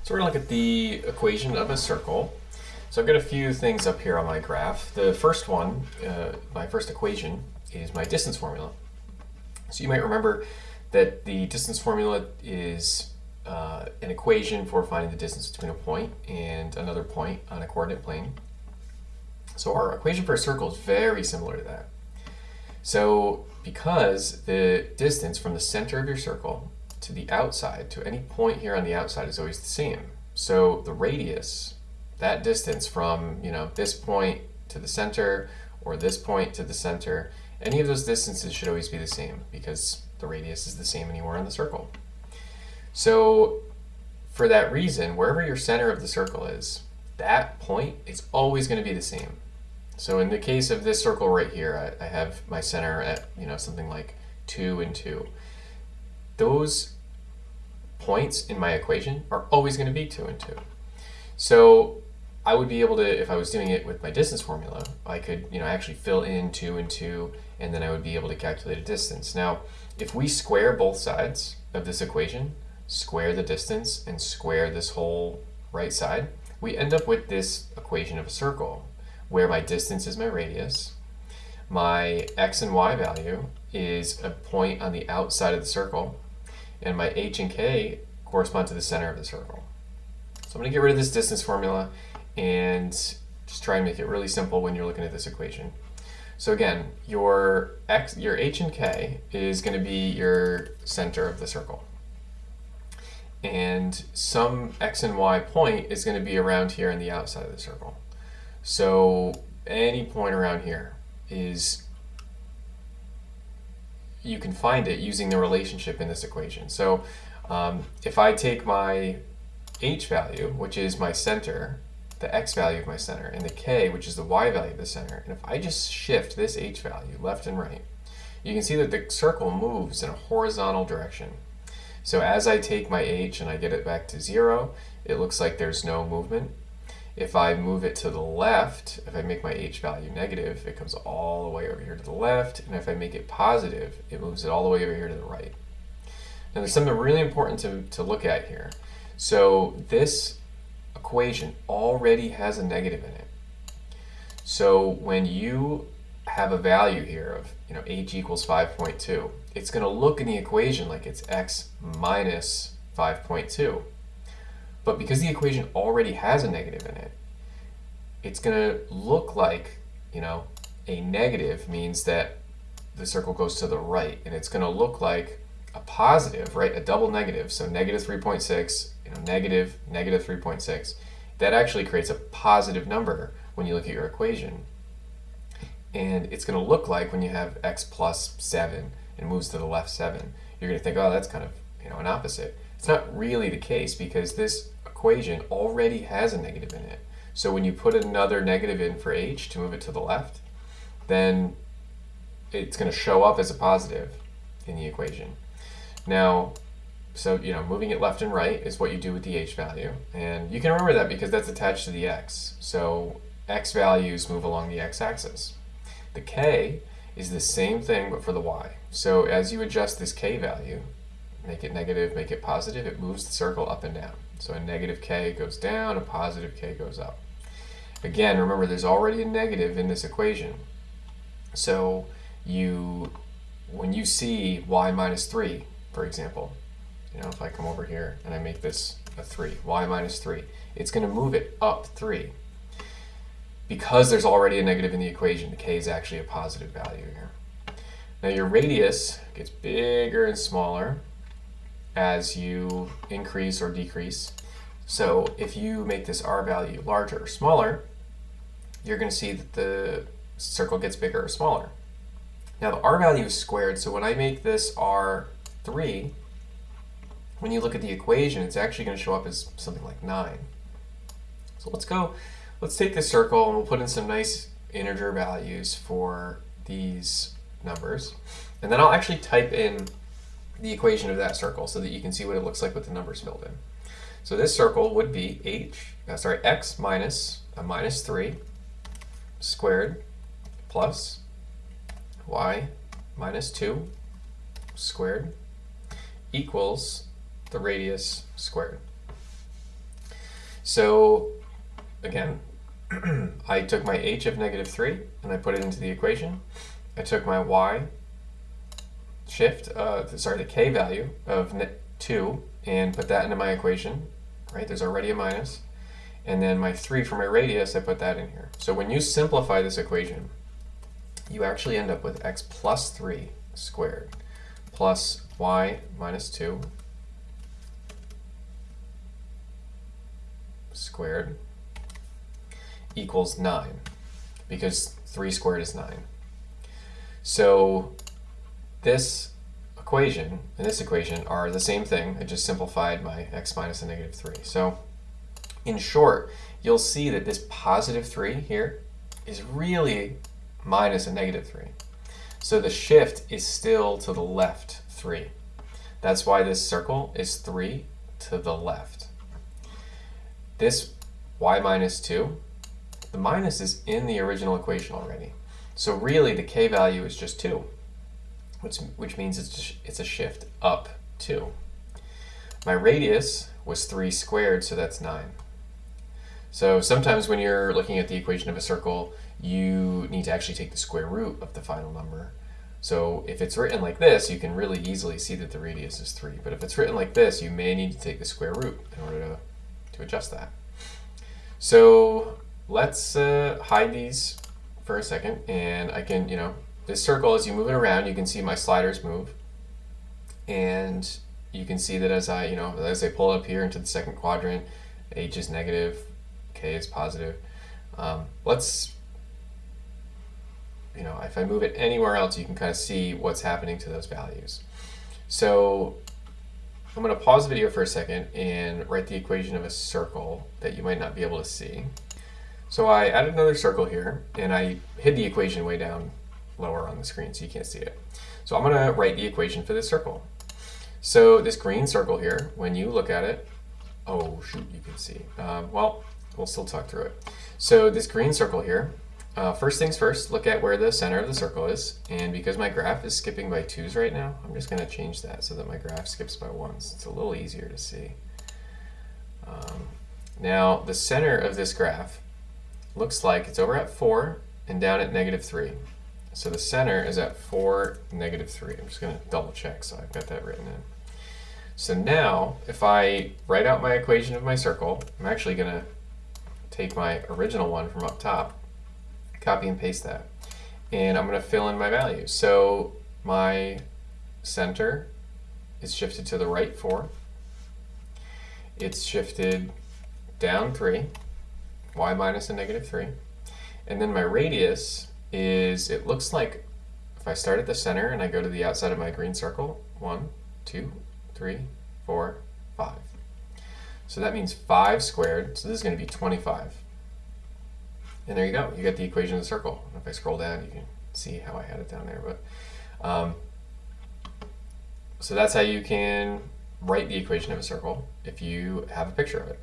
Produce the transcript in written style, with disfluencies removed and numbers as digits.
So we're going to look at the equation of a circle. So I've got a few things up here on my graph. The first one, my first equation, is my distance formula. So you might remember that the distance formula is an equation for finding the distance between a point and another point on a coordinate plane. So our equation for a circle is very similar to that. So because the distance from the center of your circle to the outside, to any point here on the outside, is always the same. So the radius, that distance from this point to the center or this point to the center, any of those distances should always be the same because the radius is the same anywhere on the circle. So for that reason, wherever your center of the circle is, that point is always going to be the same. So in the case of this circle right here, I have my center at something like 2 and 2. Those points in my equation are always going to be 2 and 2. So I would be able to, if I was doing it with my distance formula, I could actually fill in 2 and 2, and then I would be able to calculate a distance. Now, if we square both sides of this equation, square the distance and square this whole right side, we end up with this equation of a circle where my distance is my radius, my x and y value is a point on the outside of the circle, and my h and k correspond to the center of the circle. So I'm going to get rid of this distance formula and just try and make it really simple when you're looking at this equation. So again, your h and k is going to be your center of the circle. And some x and y point is going to be around here on the outside of the circle. So any point around here you can find it using the relationship in this equation. So if I take my h value, which is my center, the x value of my center, and the k, which is the y value of the center, and if I just shift this h value left and right, you can see that the circle moves in a horizontal direction. So as I take my h and I get it back to 0, it looks like there's no movement. If I move it to the left, if I make my h value negative, it comes all the way over here to the left, and if I make it positive, it moves it all the way over here to the right. Now there's something really important to look at here. So this equation already has a negative in it. So when you have a value here of h equals 5.2, it's going to look in the equation like it's x minus 5.2. But because the equation already has a negative in it, it's going to look like, a negative means that the circle goes to the right, and it's going to look like a positive, right? A double negative, so negative 3.6, negative 3.6. That actually creates a positive number when you look at your equation. And it's going to look like when you have x plus 7 and moves to the left 7, you're going to think, oh, that's kind of an opposite. It's not really the case because this equation already has a negative in it. So when you put another negative in for h to move it to the left, then it's going to show up as a positive in the equation. Now, so moving it left and right is what you do with the h value, and you can remember that because that's attached to the x. So x values move along the x-axis. The k is the same thing but for the y. So as you adjust this k value, make it negative, make it positive, it moves the circle up and down. So a negative k goes down, a positive k goes up. Again, remember there's already a negative in this equation. So when you see y minus 3, for example, if I come over here and I make this a 3, y minus 3, it's going to move it up 3. Because there's already a negative in the equation, the k is actually a positive value here. Now your radius gets bigger and smaller as you increase or decrease. So if you make this r value larger or smaller, you're going to see that the circle gets bigger or smaller. Now the r value is squared, so when I make this r3, when you look at the equation, it's actually going to show up as something like 9. So let's take this circle and we'll put in some nice integer values for these numbers. And then I'll actually type in the equation of that circle so that you can see what it looks like with the numbers filled in. So this circle would be x minus a minus 3 squared plus y minus 2 squared equals the radius squared. So again, I took my h of -3 and I put it into the equation. I took my y the k value of 2 and put that into my equation, right? There's already a minus. And then my 3 for my radius, I put that in here. So when you simplify this equation, you actually end up with x plus 3 squared plus y minus 2 squared equals 9, because 3 squared is 9. So this equation and this equation are the same thing. I just simplified my x minus a -3. So in short, you'll see that this positive 3 here is really minus a -3. So the shift is still to the left 3. That's why this circle is 3 to the left. This y minus 2, the minus is in the original equation already. So really the k value is just 2, which means it's a shift up 2. My radius was 3 squared, so that's 9. So sometimes when you're looking at the equation of a circle, you need to actually take the square root of the final number. So if it's written like this, you can really easily see that the radius is 3. But if it's written like this, you may need to take the square root in order to adjust that. So let's hide these for a second, and I can, this circle, as you move it around, you can see my sliders move, and you can see that as I pull up here into the second quadrant, h is negative, k is positive. If I move it anywhere else, you can kind of see what's happening to those values. So I'm going to pause the video for a second and write the equation of a circle that you might not be able to see. So I added another circle here, and I hid the equation way down lower on the screen so you can't see it. So I'm going to write the equation for this circle. So this green circle here, when you look at it, oh shoot, you can see. Well, we'll still talk through it. So this green circle here, first things first, look at where the center of the circle is. And because my graph is skipping by 2's right now, I'm just going to change that so that my graph skips by 1's. It's a little easier to see. Now, the center of this graph looks like it's over at 4 and down at -3. So the center is at 4, -3. I'm just going to double check so I've got that written in. So now, if I write out my equation of my circle, I'm actually going to take my original one from up top, copy and paste that, and I'm going to fill in my values. So my center is shifted to the right 4. It's shifted down 3, y minus a -3. And then my radius is, it looks like if I start at the center and I go to the outside of my green circle, 1, 2, 3, 4, 5. So that means 5 squared, so this is going to be 25. And there you go, you get the equation of the circle. If I scroll down, you can see how I had it down there. But so that's how you can write the equation of a circle if you have a picture of it.